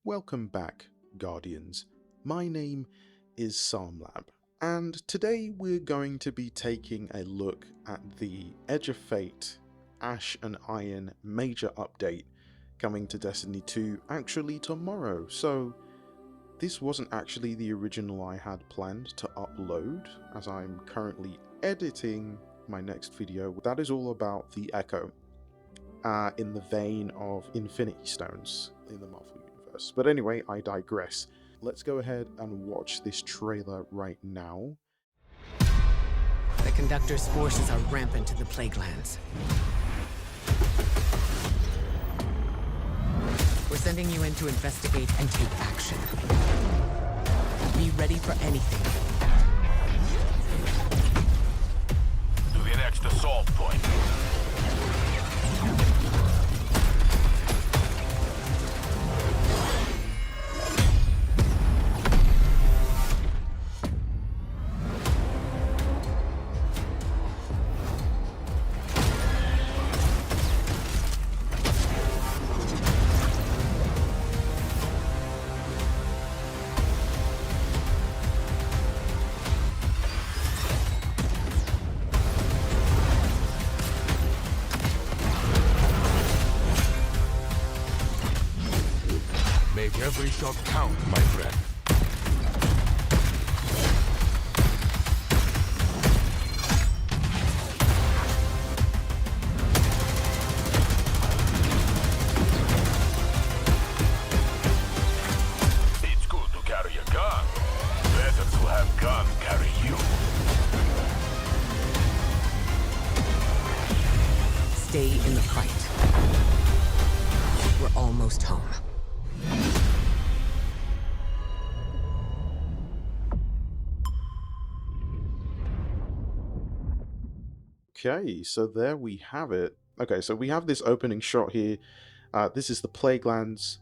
Welcome back, Guardians. My name is Samlab, and today we're going to be taking a look at the Edge of Fate Ash and Iron major update coming to Destiny 2 actually tomorrow. So this wasn't actually the original I had planned to upload, as I'm currently editing my next video. That is all about the Echo, in the vein of Infinity Stones in the Marvel Universe. But anyway, I digress. Let's go ahead and watch this trailer right now. The Conductor's forces are rampant in the Plaguelands. We're sending you in to investigate and take action. Be ready for anything. To the next assault point. Make every shot count, my friend. It's good to carry a gun. Better to have gun carry you. Stay in the fight. We're almost home. Okay, so there we have it. Okay, so we have this opening shot here. This is the Plaguelands.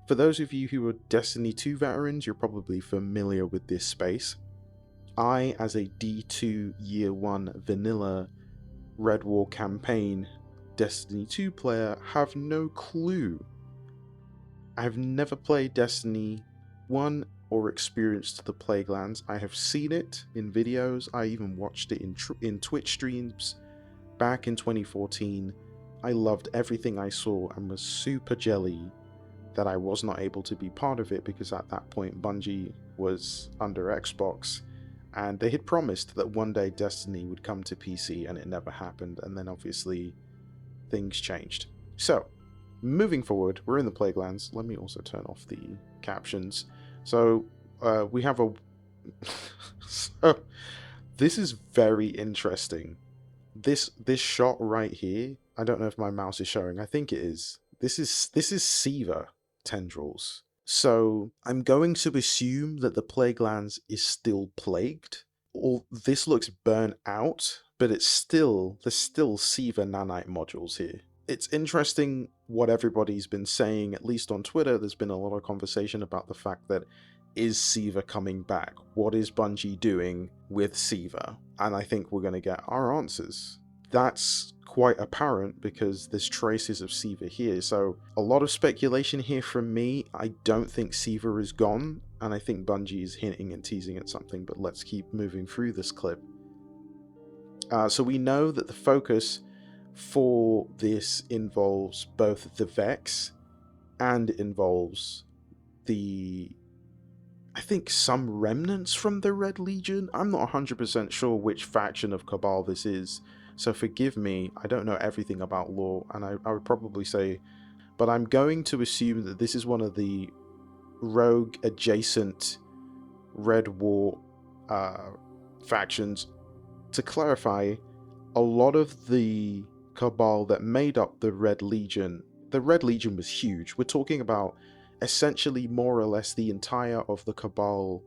For those of you who are Destiny 2 veterans, you're probably familiar with this space. I, as a D2 Year 1 vanilla Red War campaign Destiny 2 player, have no clue. I've never played Destiny 1 or experienced the Plaguelands. I have seen it in videos. I even watched it in Twitch streams back in 2014. I loved everything I saw and was super jelly that I was not able to be part of it, because at that point Bungie was under Xbox and they had promised that one day Destiny would come to PC, and it never happened. And then obviously things changed. So moving forward, we're in the Plaguelands. Let me also turn off the captions. So we have a so this is very interesting. This shot right here, I don't know if my mouse is showing. I think it is. This is Siva tendrils. So I'm going to assume that the Plaguelands is still plagued, or this looks burnt out, but there's still Siva nanite modules here. It's interesting what everybody's been saying, at least on Twitter. There's been a lot of conversation about the fact that, is Siva coming back? What is Bungie doing with Siva? And I think we're going to get our answers. That's quite apparent because there's traces of Siva here. So a lot of speculation here from me. I don't think Siva is gone, and I think Bungie is hinting and teasing at something, but let's keep moving through this clip. So we know that the focus for this involves both the Vex and involves I think some remnants from the Red Legion. I'm not 100% sure which faction of Cabal this is, so forgive me, I don't know everything about lore, and I would probably say, but I'm going to assume that this is one of the rogue adjacent Red War factions. To clarify, a lot of the Cabal that made up the Red Legion was huge. We're talking about essentially more or less the entire of the Cabal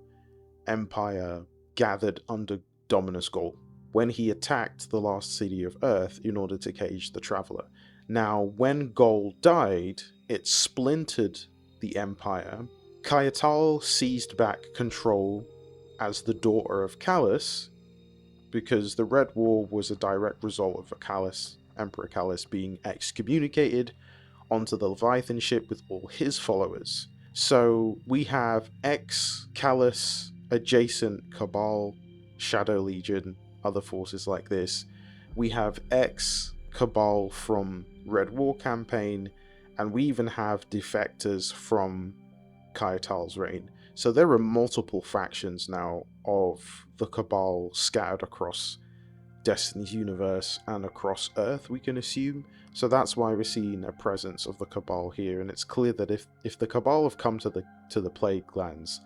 Empire gathered under Dominus Ghaul when he attacked the last city of Earth in order to cage the Traveler. Now, when Ghaul died, it splintered the Empire. Kyatal seized back control as the daughter of Callus, because the Red War was a direct result of Emperor Callus being excommunicated onto the Leviathan ship with all his followers. So we have X, Callus, adjacent Cabal, Shadow Legion, other forces like this. We have X, Cabal from Red War campaign, and we even have defectors from Kaital's reign. So there are multiple factions now of the Cabal scattered across Destiny's universe and across Earth, we can assume. So that's why we're seeing a presence of the Cabal here, and it's clear that if the Cabal have come to the Plague Lands,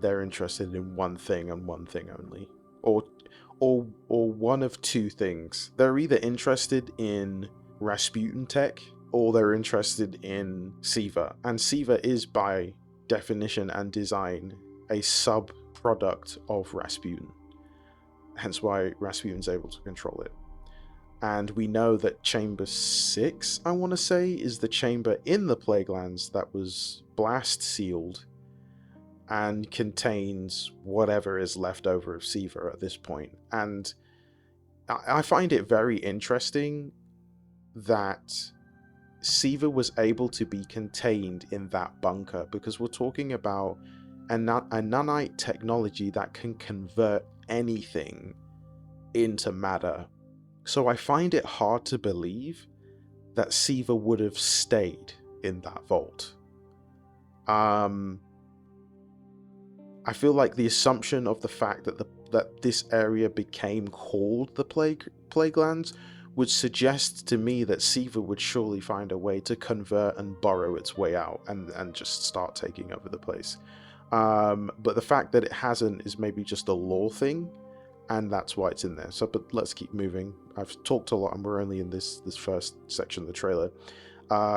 they're interested in one thing and one thing only, or one of two things. They're either interested in Rasputin tech, or they're interested in Siva, and Siva is by definition and design a sub product of Rasputin, hence why Rasputin's able to control it. And we know that Chamber 6, I want to say, is the chamber in the Plaguelands that was blast sealed and contains whatever is left over of Siva at this point. And I find it very interesting that Siva was able to be contained in that bunker, because we're talking about a nanite technology that can convert anything into matter. So I find it hard to believe that Siva would have stayed in that vault. I feel like the assumption of the fact that that this area became called the Plaguelands would suggest to me that Siva would surely find a way to convert and burrow its way out and just start taking over the place. But the fact that it hasn't is maybe just a lore thing, and that's why it's in there. So, but let's keep moving. I've talked a lot, and we're only in this first section of the trailer.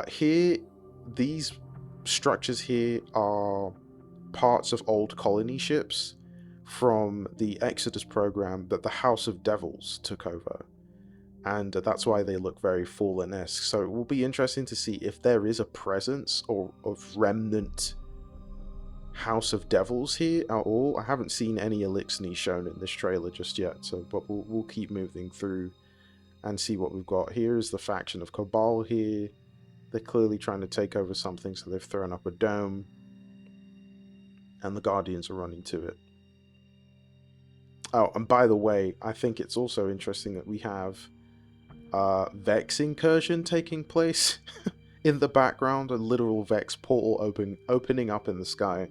Here, these structures here are parts of old colony ships from the Exodus program that the House of Devils took over, and that's why they look very Fallen-esque. So it will be interesting to see if there is a presence or of remnant House of Devils here at all. I haven't seen any Elixni shown in this trailer just yet, so but we'll keep moving through and see what we've got. Here is the faction of Cabal here. They're clearly trying to take over something, so they've thrown up a dome, and the Guardians are running to it. Oh, and by the way, I think it's also interesting that we have Vex incursion taking place in the background, a literal Vex portal opening up in the sky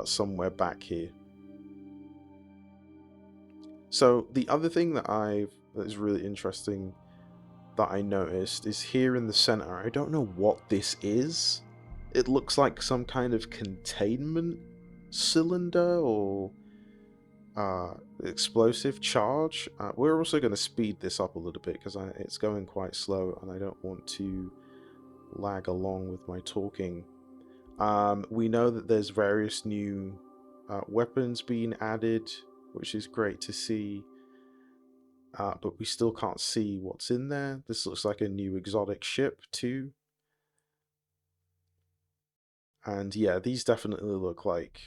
somewhere back here. So the other thing that is really interesting that I noticed is here in the center. I don't know what this is. It looks like some kind of containment cylinder or explosive charge. We're also going to speed this up a little bit because it's going quite slow and I don't want to lag along with my talking. We know that there's various new weapons being added, which is great to see, but we still can't see what's in there. This looks like a new exotic ship too, and yeah, these definitely look like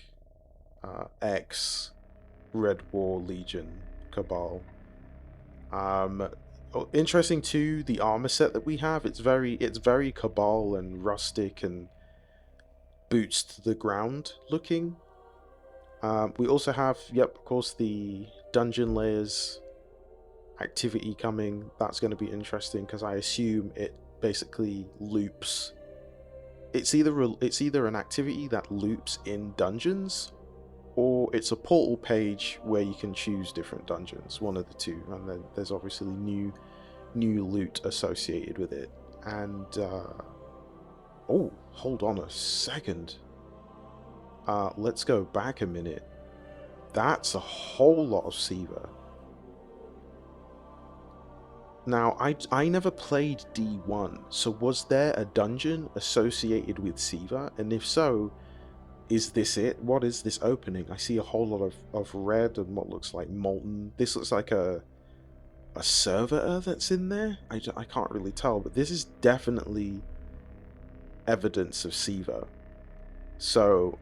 X Red War Legion Cabal. Interesting too, the armor set that we have. It's very Cabal and rustic and boots to the ground looking. We also have, yep, of course, the dungeon layers activity coming. That's going to be interesting because I assume it basically loops. It's either an activity that loops in dungeons, or it's a portal page where you can choose different dungeons, one of the two, and then there's obviously new loot associated with it. And oh, hold on a second. Let's go back a minute. That's a whole lot of Siva. Now, I never played D1, so was there a dungeon associated with Siva? And if so, is this it? What is this opening? I see a whole lot of red and what looks like molten. This looks like a servitor that's in there? I can't really tell, but this is definitely evidence of Siva. So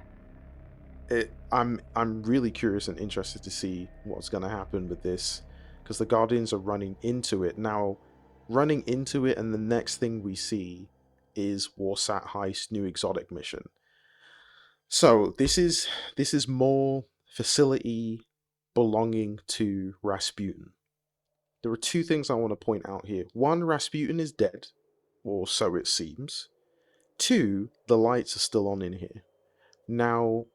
I'm really curious and interested to see what's going to happen with this, because the Guardians are running into it now. Running into it, and the next thing we see is Warsat Heist New Exotic Mission. So this is more facility belonging to Rasputin. There are two things I want to point out here. One, Rasputin is dead, or so it seems. Two, the lights are still on in here. Now,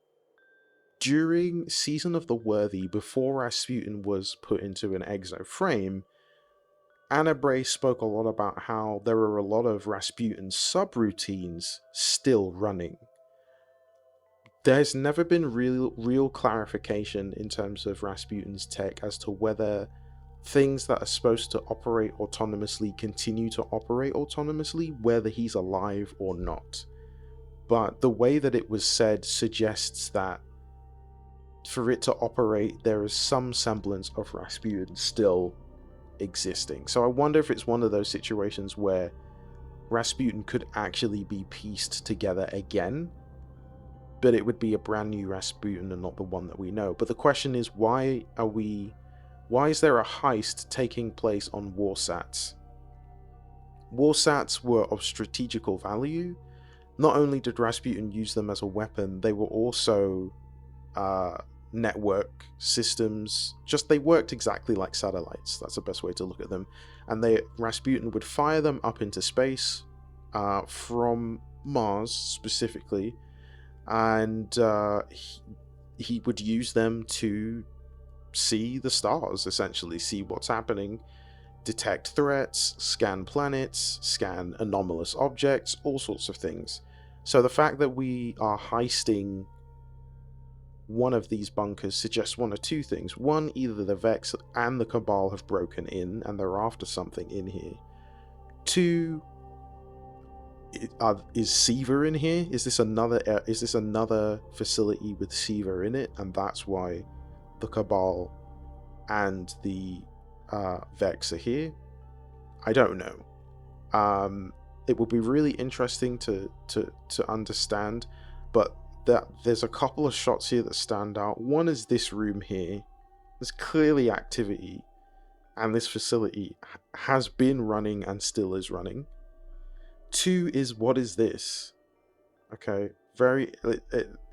during Season of the Worthy, before Rasputin was put into an exo frame, Anna Bray spoke a lot about how there are a lot of Rasputin subroutines still running. There's never been real clarification in terms of Rasputin's tech as to whether things that are supposed to operate autonomously continue to operate autonomously, whether he's alive or not. But the way that it was said suggests that for it to operate, there is some semblance of Rasputin still existing. So I wonder if it's one of those situations where Rasputin could actually be pieced together again, but it would be a brand new Rasputin and not the one that we know. But the question is, why is there a heist taking place on Warsats? Warsats were of strategical value. Not only did Rasputin use them as a weapon, they were also network systems. Just they worked exactly like satellites. That's the best way to look at them. And Rasputin would fire them up into space from Mars specifically, and he would use them to see the stars, essentially, see what's happening, detect threats, scan planets, scan anomalous objects, all sorts of things. So the fact that we are heisting one of these bunkers suggests one of two things. One, either the Vex and the Cabal have broken in and they're after something in here. Two, is Seaver in here? Is this another facility with Seaver in it, and that's why the Cabal and the Vex are here? I don't know. It would be really interesting to understand, but there's a couple of shots here that stand out. One is this room here. There's clearly activity, and this facility has been running and still is running. Two is, what is this? Okay,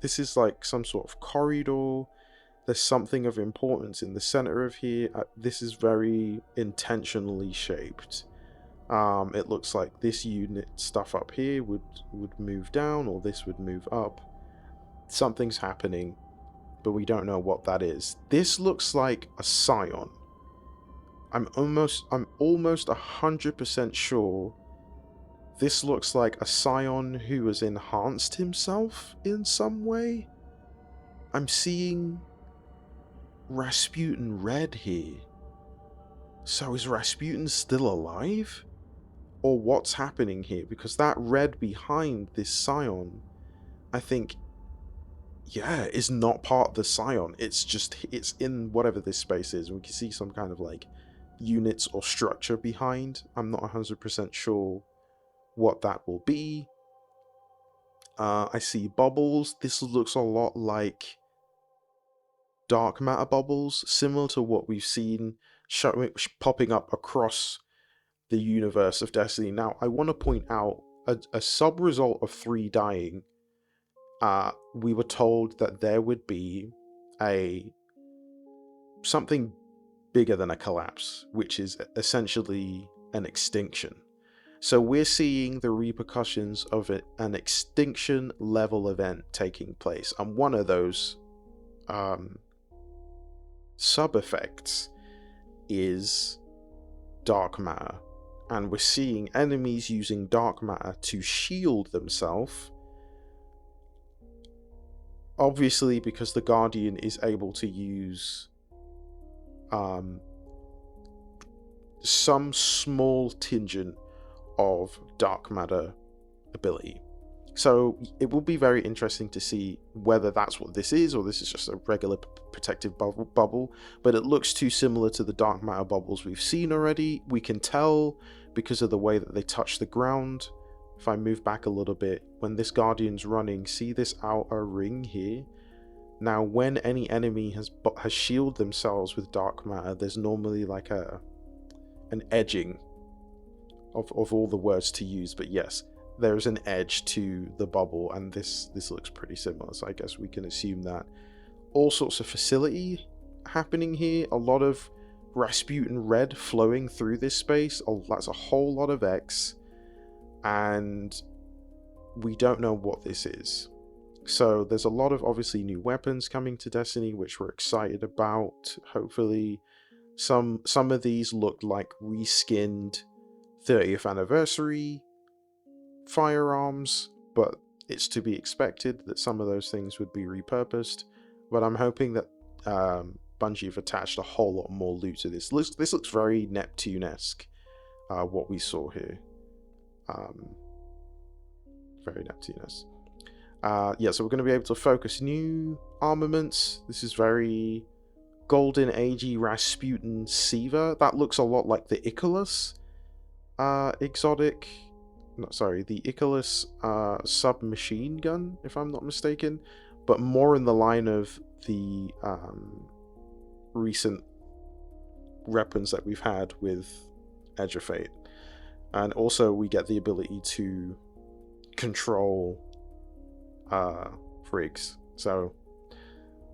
this is like some sort of corridor. There's something of importance in the center of here. This is very intentionally shaped. It looks like this unit stuff up here would move down, or this would move up. Something's happening, but we don't know what that is. This looks like a scion. I'm almost 100% sure this looks like a scion who has enhanced himself in some way. I'm seeing Rasputin red here. So is Rasputin still alive? Or what's happening here? Because that red behind this scion, I think, yeah, is not part of the scion. It's in whatever this space is. We can see some kind of like units or structure behind. I'm not 100% sure what that will be. I see bubbles. This looks a lot like dark matter bubbles, similar to what we've seen popping up across the universe of Destiny. Now, I want to point out a sub-result of 3 dying. We were told that there would be something bigger than a collapse, which is essentially an extinction. So we're seeing the repercussions of an extinction level event taking place, and one of those sub-effects is dark matter, and we're seeing enemies using dark matter to shield themselves, obviously because the Guardian is able to use some small contingent of dark matter ability. So it will be very interesting to see whether that's what this is, or this is just a regular protective bubble, but it looks too similar to the dark matter bubbles we've seen already. We can tell because of the way that they touch the ground. If I move back a little bit, when this Guardian's running, see this outer ring here? Now, when any enemy has shielded themselves with dark matter, there's normally like an edging of all the words to use, but yes, there's an edge to the bubble, and this looks pretty similar, so I guess we can assume that. All sorts of facility happening here, a lot of Rasputin red flowing through this space. Oh, that's a whole lot of X, and we don't know what this is. So there's a lot of obviously new weapons coming to Destiny, which we're excited about. Hopefully, some of these look like reskinned 30th anniversary firearms, but it's to be expected that some of those things would be repurposed. But I'm hoping that Bungie have attached a whole lot more loot to this. This looks very Neptune-esque, what we saw here. Very Neptune-esque. Yeah, so we're going to be able to focus new armaments. This is very Golden Agey Rasputin Siva. That looks a lot like the Icarus exotic. No, sorry, the Icarus submachine gun, if I'm not mistaken, but more in the line of the recent weapons that we've had with Edge of Fate. And also we get the ability to control freaks, so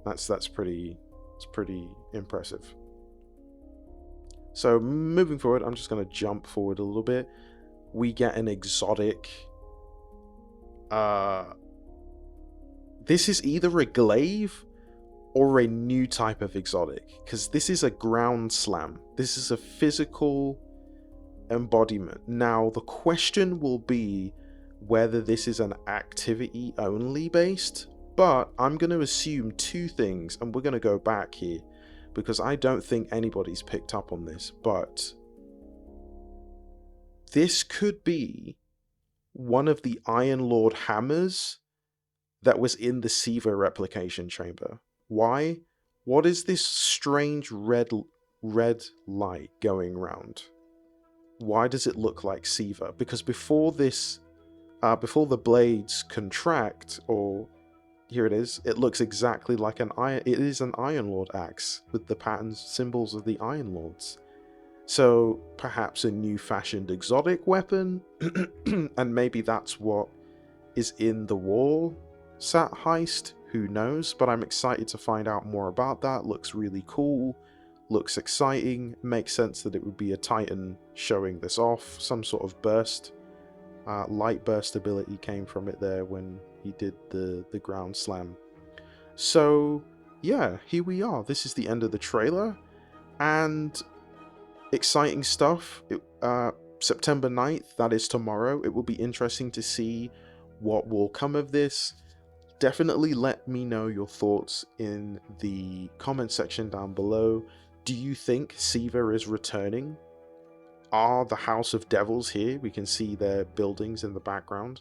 that's pretty impressive. So moving forward, I'm just going to jump forward a little bit. We get an exotic. This is either a glaive or a new type of exotic, because this is a ground slam. This is a physical embodiment. Now the question will be whether this is an activity only based, but I'm going to assume two things, and we're going to go back here because I don't think anybody's picked up on this, but this could be one of the Iron Lord hammers that was in the Siva replication chamber. Why? What is this strange red light going around? Why does it look like Siva? Because before this, before the blades contract, or here it is, it looks exactly like an iron. It is an Iron Lord axe with the patterns, symbols of the Iron Lords. So perhaps a new fashioned exotic weapon, and maybe that's what is in the wall sat heist. Who knows? But I'm excited to find out more about that. Looks really cool. Looks exciting. Makes sense that it would be a Titan showing this off. Some sort of burst. Light burst ability came from it there when he did the ground slam. So yeah, here we are. This is the end of the trailer, and exciting stuff. September 9th, that is tomorrow. It will be interesting to see what will come of this. Definitely let me know your thoughts in the comment section down below. Do you think Siva is returning? Are the House of Devils here? We can see their buildings in the background.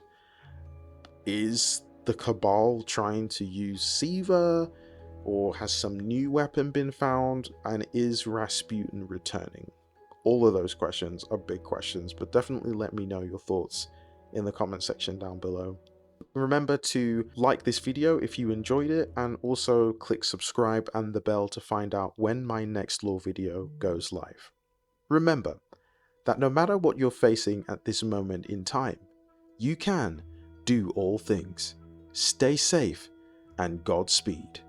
Is the Cabal trying to use Siva? Or has some new weapon been found? And is Rasputin returning? All of those questions are big questions, but definitely let me know your thoughts in the comment section down below. Remember to like this video if you enjoyed it, and also click subscribe and the bell to find out when my next lore video goes live. Remember that no matter what you're facing at this moment in time, you can do all things. Stay safe and Godspeed.